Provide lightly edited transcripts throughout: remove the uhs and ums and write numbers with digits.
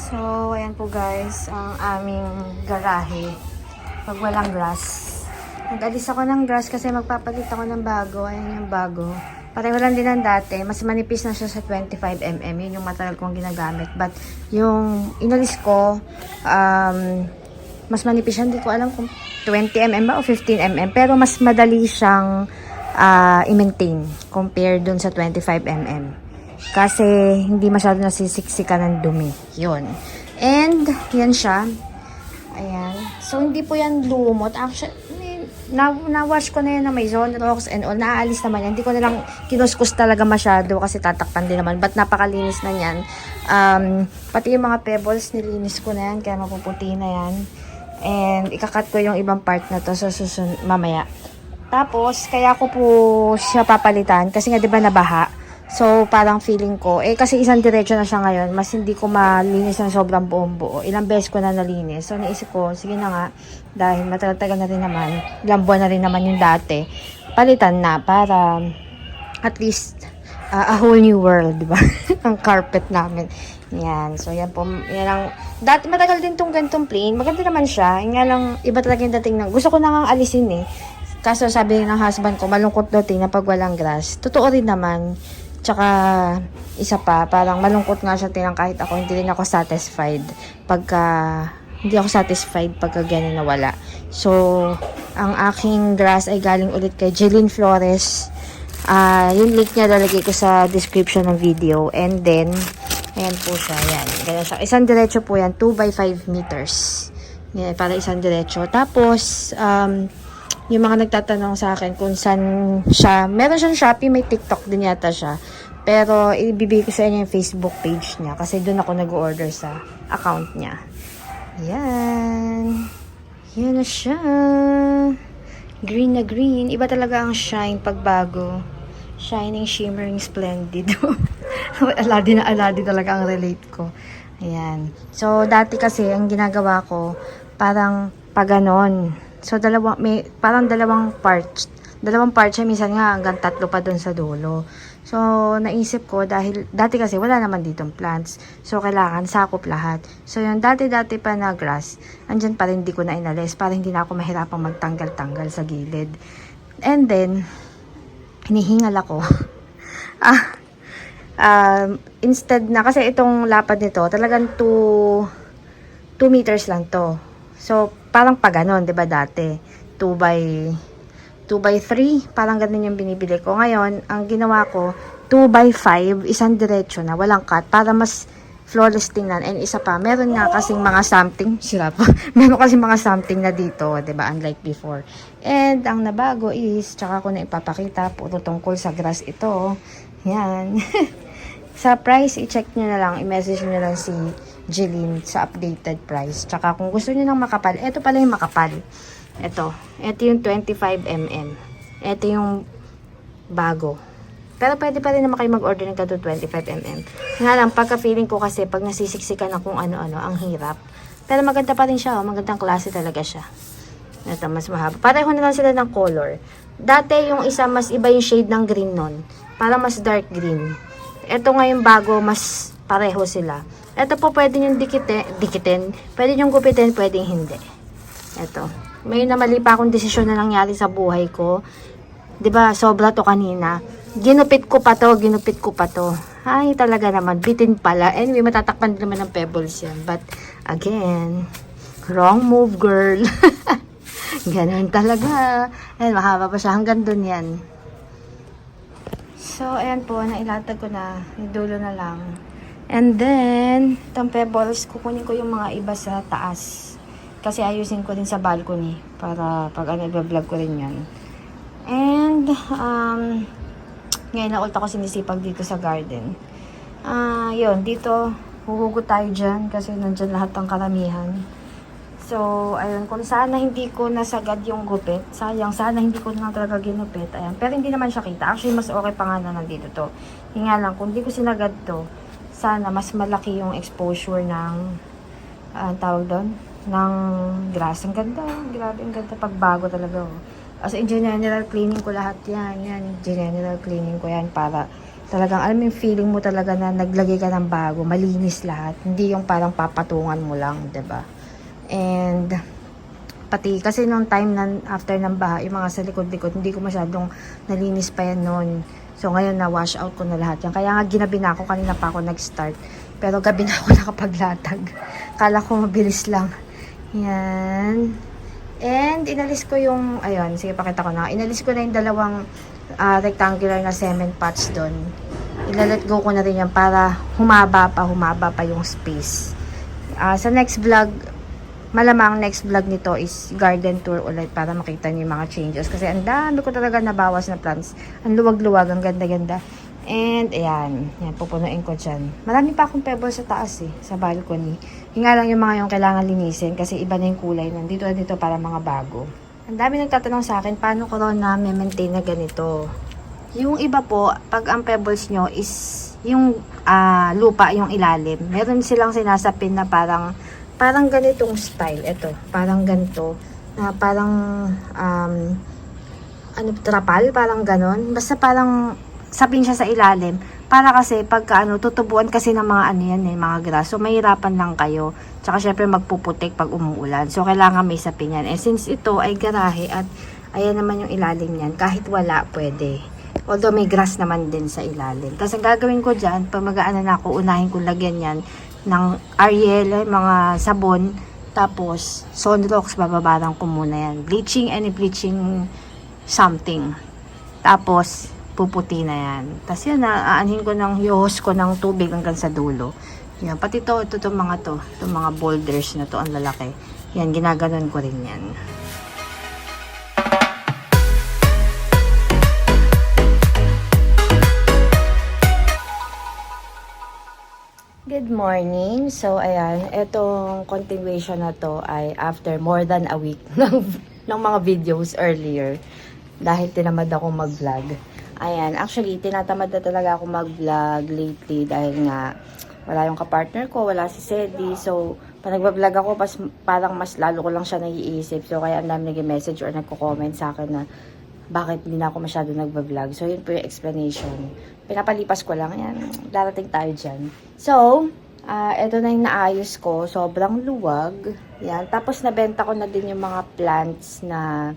So, ayan po guys, ang aming garahe. Pag walang grass. Nag-alis ako ng grass kasi magpapalit ako ng bago. Ayan yung bago. Pareho lang din ang dati. Mas manipis na siya sa 25mm. Yun yung matagal kong ginagamit. But, yung inalis ko, mas manipis siya. Hindi ko alam kung 20mm ba o 15mm. Pero mas madali siyang i-maintain compared dun sa 25mm. Kasi hindi masyado nasisiksikan ng dumi. Yun. And, yan siya. Ayan. So, hindi po yan lumot. Actually, na-wash ko na yan na may zone rocks and all. Naaalis naman yan. Hindi ko na lang kinuskus talaga masyado kasi tatakpan din naman. But napakalinis na yan. Pati yung mga pebbles, nilinis ko na yan. Kaya mapuputi na yan. And, ikakat ko yung ibang part na to sa susunod mamaya. Tapos, kaya ko po siya papalitan. Kasi nga, di ba nabaha? So, parang feeling ko, kasi isang diretso na siya ngayon, mas hindi ko malinis ng sobrang buong buo. Ilang beses ko na nalinis. So, naisip ko, sige na nga, dahil matagal-tagal na rin naman, ilang buwan na rin naman yung dati, palitan na para at least a whole new world, diba? Ang carpet namin. Yan. So, yan po. Yan ang, dati matagal din tong gantong plain. Maganda naman siya. Yan nga lang, iba talaga yung dating ng, gusto ko na nga alisin Kaso sabi ng husband ko, malungkot daw tingnan pag walang grass. Totoo rin naman. Tsaka, isa pa, parang malungkot nga siya tingnan kahit ako, hindi rin ako satisfied pagka ganyan nawala. So, ang aking grass ay galing ulit kay Jeline Flores. Yung link niya lalagay ko sa description ng video. And then, ayan po siya, yan. Ganyan siya. Isang diretso po yan, 2x5 meters. Yan, para isang diretso. Tapos, yung mga nagtatanong sa akin kung saan siya, meron siyang Shopee, may TikTok din yata siya. Pero, ibibigay ko sa inyo yung Facebook page niya kasi doon ako nag-order sa account niya. Yan. Yan na siya. Green na green. Iba talaga ang shine pag bago. Shining, shimmering, splendid. Aladi na aladi talaga ang relate ko. Ayan. So, dati kasi, ang ginagawa ko, parang paganon. So, parang dalawang parts. Dalawang parts siya, minsan nga hanggang 3 pa dun sa dulo. So, naisip ko, dahil dati kasi wala naman ditong plants. So, kailangan sakop lahat. So, yung dati-dati pa na grass, andyan pa rin hindi ko na inalis para hindi na ako mahirapang magtanggal-tanggal sa gilid. And then, hinihingal ako. Instead na, kasi itong lapad nito, talagang 2 meters lang to. So, parang pa ganon, 'di ba dati? 2x3, parang ganun yung binibili ko. Ngayon, ang ginawa ko, 2x5, isang diretso na, walang cut, para mas flawless tingnan. And isa pa, meron nga kasing mga something, meron kasing mga something na dito, 'di ba? Unlike before. And ang nabago is, tsaka ko na ipapakita, puro tungkol sa grass ito. Yan. Sa price, i-check nyo na lang, i-message nyo lang si Jeline sa updated price. Tsaka kung gusto niyo ng makapal, ito pala yung makapal. Ito yung 25mm. Ito yung bago. Pero pwede pa rin naman kayo mag-order ng ganito 25mm. Nga lang, pagka-feeling ko kasi pag nasisiksikan na kung ano-ano, ang hirap. Pero maganda pa rin siya, magandang klase talaga siya. Ito, mas mahaba. Pareho na lang sila ng color. Dati yung isa, mas iba yung shade ng green nun. Parang mas dark green. Ito ngayon bago, mas pareho sila. Ito po pwede nyo dikitin. Pwede nyo gupitin, pwedeng hindi. Ito. May namali pa akong desisyon na nangyari sa buhay ko. 'Di ba sobra to kanina. Ginupit ko pa to. Ay, talaga naman. Bitin pala. Anyway, matatakpan din naman ng pebbles yan. But, again, wrong move, girl. Ganun talaga. Ayan, mahaba pa siya. Hanggang dun yan. So, ayan po. Nailatag ko na. Idulo na lang. And then, itong pebbles, kukunin ko yung mga iba sa taas. Kasi ayusin ko din sa balcony. Para pag i-vlog ko rin yan. And, ngayon na ulit ako sinisipag dito sa garden. Yun, dito, huhugot tayo dyan. Kasi nandyan lahat ng karamihan. So, ayun, kung sana hindi ko nasagad yung gupit. Sayang, sana hindi ko na talaga ginupit. Ayan. Pero hindi naman siya kita. Actually, mas okay pa nga na nandito to. Hinga lang, kung hindi ko sinagad to, sana mas malaki yung exposure ng tawag doon, ng grass. Ang ganda, grabe, ang ganda pagbago talaga. As in general cleaning ko lahat yan. General cleaning ko yan para Talagang, alam mo yung feeling mo talaga na naglagay ka ng bago, malinis lahat. Hindi yung parang papatungan mo lang, 'di ba? And, pati, kasi nung time na after ng baha, yung mga sa likod-likod, hindi ko masyadong nalinis pa yan noon. So, ngayon na wash out ko na lahat yan. Kaya nga, ginabi na ako, kanina pa ako nag-start. Pero gabi na ako nakapaglatag. Kala ko mabilis lang. Yan. And, inalis ko yung, ayun, sige, pakita ko na. Inalis ko na yung dalawang rectangular na cement pots doon. Ilalet go ko na rin yan para humaba pa yung space. Sa next vlog, malamang next vlog nito is garden tour ulit para makita niyo yung mga changes. Kasi ang dami ko talaga nabawas na plants. Ang luwag-luwag, ang ganda-ganda. And, ayan. Yan, pupunuin ko dyan. Marami pa akong pebbles sa taas sa balcony. Yung nga lang yung mga yung kailangan linisin kasi iba na yung kulay. Nandito para mga bago. Ang dami nagtatanong sa akin, paano ko raw na maintain na ganito? Yung iba po, pag ang pebbles nyo is yung lupa, yung ilalim. Meron silang sinasapin na parang ganitong style. Ito, parang ganito. Parang, trapal, parang ganon. Basta parang sapin siya sa ilalim. Para kasi, pagka tutubuan kasi ng mga mga grass. So, mahirapan lang kayo. Tsaka, syempre, magpuputik pag umuulan. So, kailangan may sapin yan. And since ito ay garahe at ayan naman yung ilalim yan, kahit wala, pwede. Although, may grass naman din sa ilalim. Tapos, ang gagawin ko dyan, pag mag-aano na ako, unahin kong lagyan yan ng Ariel, mga sabon, tapos Sunrocks, bababarang ko muna yan. Bleaching, any bleaching something. Tapos, puputi na yan. Tapos yan, aanhin ko ihos ko ng tubig hanggang sa dulo. Yan, pati itong mga boulders na to, ang lalaki. Yan, ginaganon ko rin yan. Good morning. So, ayan, itong continuation na to ay after more than a week ng mga videos earlier dahil tinamad ako mag-vlog. Ayan, actually, tinatamad na talaga ako mag-vlog lately dahil nga wala yung kapartner ko, wala si Sedi. So, pag nag-vlog ako, parang mas lalo ko lang siya naiisip. So, kaya ang dami nag-message or nagko-comment sa akin na bakit hindi na ako masyado nag-vlog. So, yun po yung explanation. Pinapalipas ko lang. Yan, darating tayo dyan. So, ito na yung naayos ko. Sobrang luwag. Yan. Tapos, nabenta ko na din yung mga plants na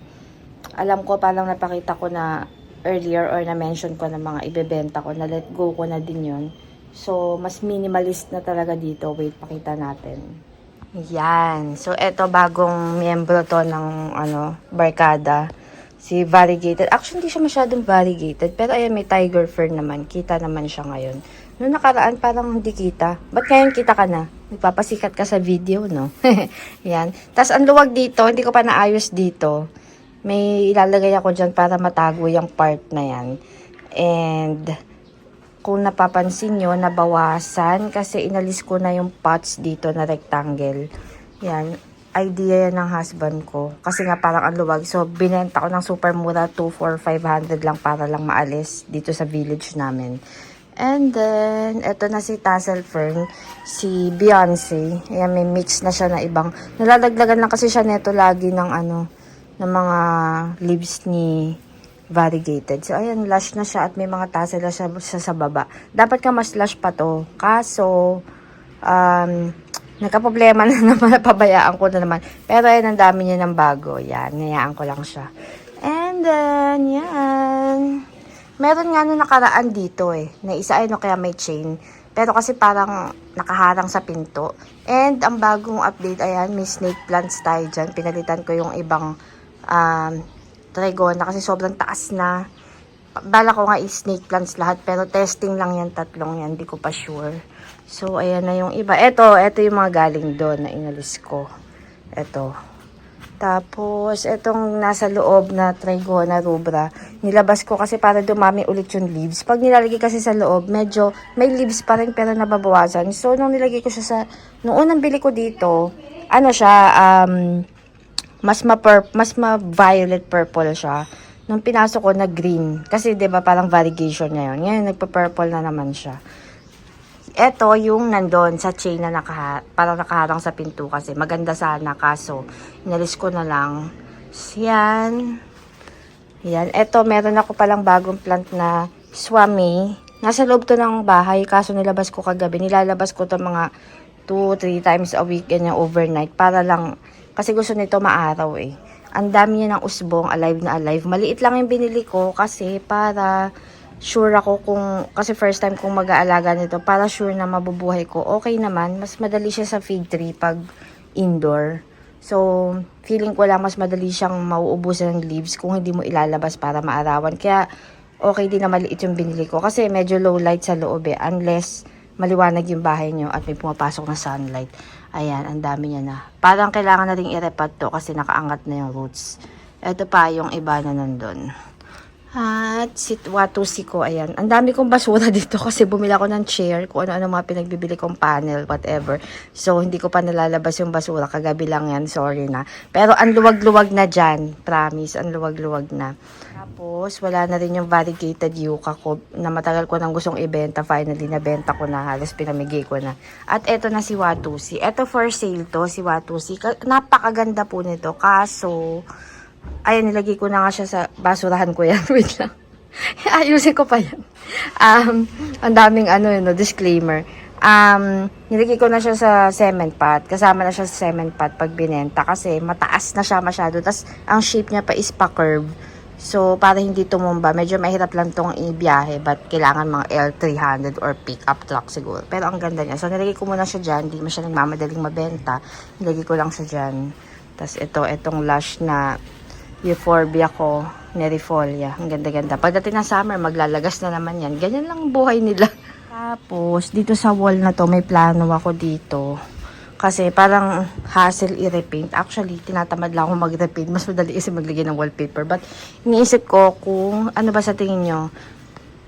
alam ko, parang napakita ko na earlier or na-mention ko na mga ibebenta ko. Na let go ko na din yun. So, mas minimalist na talaga dito. Wait, pakita natin. Yan. So, ito bagong miyembro to ng barkada. Si variegated. Actually, hindi siya masyadong variegated. Pero ayan, may tiger fern naman. Kita naman siya ngayon. Noong nakaraan, parang hindi kita. Ba't ngayon kita ka na? Nagpapasikat ka sa video, no? Yan. Tapos, ang luwag dito, hindi ko pa naayos dito. May ilalagay ako dyan para matago yung part na yan. And, kung napapansin nyo, nabawasan kasi inalis ko na yung pots dito na rectangle. Yan. Idea yan ng husband ko. Kasi nga parang ang luwag. So, binenta ko ng super mura, 2,400, 500 lang para lang maalis dito sa village namin. And then, eto na si Tassel Fern, si Beyonce. Ayan, may mix na siya na ibang. Nalalaglagan lang kasi siya neto lagi ng ng mga leaves ni variegated. So, ayan, lush na siya at may mga tassel na siya sa baba. Dapat ka mas lush pa to. Kaso, nagka-problema na naman, napabayaan ko na naman. Pero ayan, ang dami niya ng bago. Yan, ngayaan ko lang siya. And then, yan. Meron nga nung nakaraan dito na isa kaya may chain. Pero kasi parang nakaharang sa pinto. And ang bagong update, ayan, may snake plants tayo dyan. Pinalitan ko yung ibang trigona kasi sobrang taas na. Bala ko nga snake plants lahat. Pero testing lang yan, tatlong yan. Hindi ko pa sure. So, ayan na yung iba. Ito yung mga galing doon na inalis ko. Ito. Tapos, itong nasa loob na trigona rubra, nilabas ko kasi para dumami ulit yung leaves. Pag nilalagay kasi sa loob, medyo may leaves pa rin pero nababawasan. So, nung nilagay ko siya nung unang bili ko dito, mas ma-violet purple siya. Nung pinasok ko na green. Kasi, 'di ba parang variegation niya yun. Ngayon, nagpa-purple na naman siya. Ito yung nandun sa chain na parang nakaharang sa pinto kasi maganda sana kaso inalis ko na lang. Yan. Yan. Ito meron ako palang bagong plant na swami. Nasa loob to ng bahay, kaso nilabas ko kagabi. Nilalabas ko to mga 2-3 times a week, ganyan, overnight. Para lang, kasi gusto nito maaraw eh. Ang dami niya ng usbong, alive na alive. Maliit lang yung binili ko kasi para sure ako kasi first time kong mag-aalaga nito, para sure na mabubuhay ko. Okay naman, mas madali siya sa feed tree pag indoor. So, feeling ko lang mas madali siyang mauubusan ng leaves kung hindi mo ilalabas para maarawan. Kaya, okay din na maliit yung binili ko. Kasi medyo low light sa loob eh. Unless maliwanag yung bahay nyo at may pumapasok na sunlight. Ayan, ang dami niya na. Parang kailangan na rin i-repot to kasi nakaangat na yung roots. Ito pa yung iba na nandun. At Watusi ko, ayan. Ang dami kong basura dito kasi bumili ako ng chair, kung ano-ano mga pinagbibili kong panel, whatever. So, hindi ko pa nalalabas yung basura. Kagabi lang yan, sorry na. Pero ang luwag-luwag na dyan. Promise, ang luwag-luwag na. Tapos, wala na rin yung variegated yucca ko na matagal ko nang gustong ibenta. Finally, nabenta ko na. Halos pinamigay ko na. At eto na si Watusi. Eto for sale to, si Watusi. Napakaganda po nito. Kaso, ayan, nilagay ko na nga siya sa basurahan ko yan. Wait lang. Ayusin ko pa yan. Ang daming disclaimer. Nilagay ko na siya sa cement pot. Kasama na siya sa cement pot pag binenta kasi mataas na siya masyado. Tapos, ang shape niya pa is pa-curve. So, para hindi tumumba, medyo mahirap lang tong ibiyahe, but kailangan mga L300 or pick-up truck siguro. Pero ang ganda niya. So, nilagay ko muna siya dyan. Hindi mo siya nagmamadaling mabenta. Nilagay ko lang siya dyan. Tapos, itong lush na euphorbia ko, nerifolia. Ang ganda-ganda. Pagdating ng summer, maglalagas na naman yan. Ganyan lang ang buhay nila. Tapos, dito sa wall na to, may plano ako dito. Kasi parang hassle i-repaint. Actually, tinatamad lang ako mag-repaint. Mas madali kasi maglagay ng wallpaper. But, iniisip ko kung ano ba sa tingin nyo.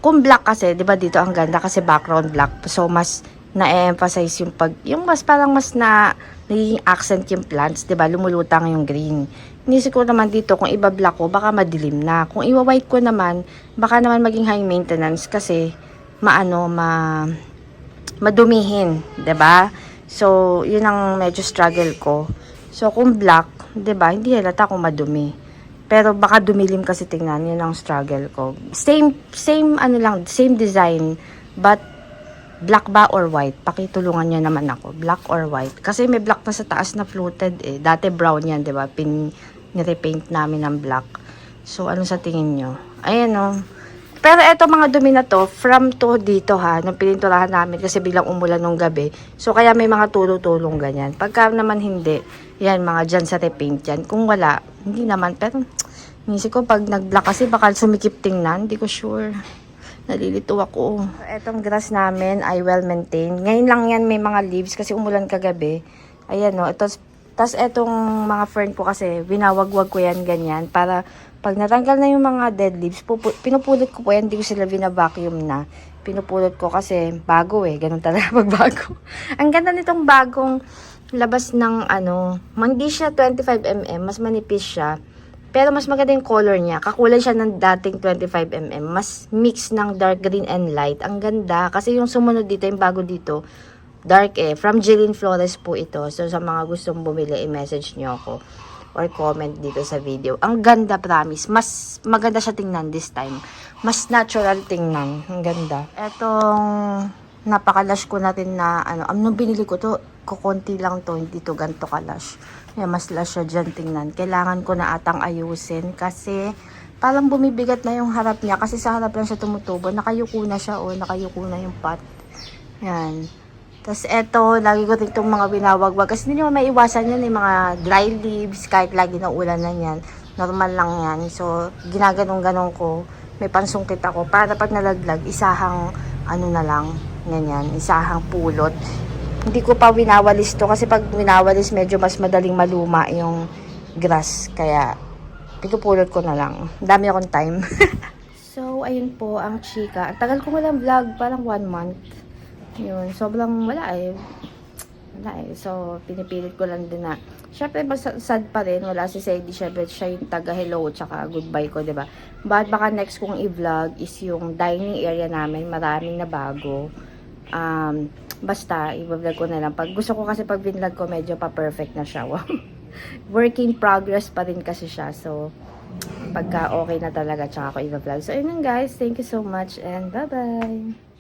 Kung black kasi, di ba dito ang ganda kasi background black. So, mas na-emphasize yung mas parang mas naging accent yung plants. Di ba? Lumulutang yung green. Iniisip ko naman dito, kung iba-black ko, baka madilim na. Kung iwa-white ko naman, baka naman maging high maintenance kasi madumihin. Di ba? So, yun ang medyo struggle ko. So, kung black, 'di ba, hindi halata kung madumi. Pero baka dumilim kasi tingnan, yun ang struggle ko. Same design, but black ba or white? Pakitulungan niyo naman ako, black or white. Kasi may black na sa taas na fluted eh. Dati brown yan, 'di ba? Nirepaint namin ng black. So, ano sa tingin niyo? Ayan oh. Pero eto mga dumi na to, from to dito ha, nung pininturahan namin kasi biglang umulan nung gabi. So kaya may mga tulong ganyan. Pagka naman hindi, yan mga dyan sa repaint yan. Kung wala, hindi naman. Pero inisip ko pag nag-black kasi baka sumikip tingnan, hindi ko sure. Nalilito ako. So, etong grass namin ay well maintained. Ngayon lang yan may mga leaves kasi umulan kagabi. Ayan no, tas etong mga fern ko kasi, winawagwag ko yan ganyan para pag natanggal na yung mga dead leaves, pinupulot ko po yan, hindi ko sila bina-vacuum na. Pinupulot ko kasi bago eh, ganun talaga pag bago. Ang ganda nitong bagong labas ng hindi siya 25mm, mas manipis siya. Pero mas maganda yung color niya, kakulay siya ng dating 25mm, mas mix ng dark green and light. Ang ganda, kasi yung sumunod dito, yung bago dito, dark eh. From Jillian Flores po ito. So sa mga gustong bumili, i-message nyo ako or comment dito sa video. Ang ganda, promise. Mas maganda siya tingnan this time. Mas natural tingnan. Ang ganda. Etong napakalash ko natin na nung binili ko to, kukunti lang to, hindi to ganito kalash. Yan, mas lash siya dyan tingnan. Kailangan ko na atang ayusin kasi parang bumibigat na yung harap niya kasi sa harap lang siya tumutubo. Nakayuko na siya nakayuko na yung pot. Yan. Tapos eto, lagi ko itong mga binawagwag. Kasi hindi naman may iwasan yan, yung mga dry leaves, kahit lagi na ulan na yan. Normal lang yan. So, ginaganong-ganong ko. May pansungkit ako. Para pag nalaglag, isahang na lang. Ganyan, isahang pulot. Hindi ko pa winawalis to. Kasi pag winawalis, medyo mas madaling maluma yung grass. Kaya, pinupulot ko na lang. Dami akong time. So, ayun po ang chika. Ang tagal ko walang vlog. Parang 1 month. Yun, sobrang wala eh. So, pinipilit ko lang din na. Syempre, sad pa rin. Wala si Sadie. Syempre, siya yung taga-hello tsaka goodbye ko, diba? But baka next kong i-vlog is yung dining area namin. Maraming na bago. Basta, i-vlog ko na lang. Pag gusto ko kasi pag vinlog ko, medyo pa-perfect na siya. Work in progress pa rin kasi siya. So, Pagka okay na talaga, tsaka ako i-vlog. So, ayun lang guys. Thank you so much and bye-bye!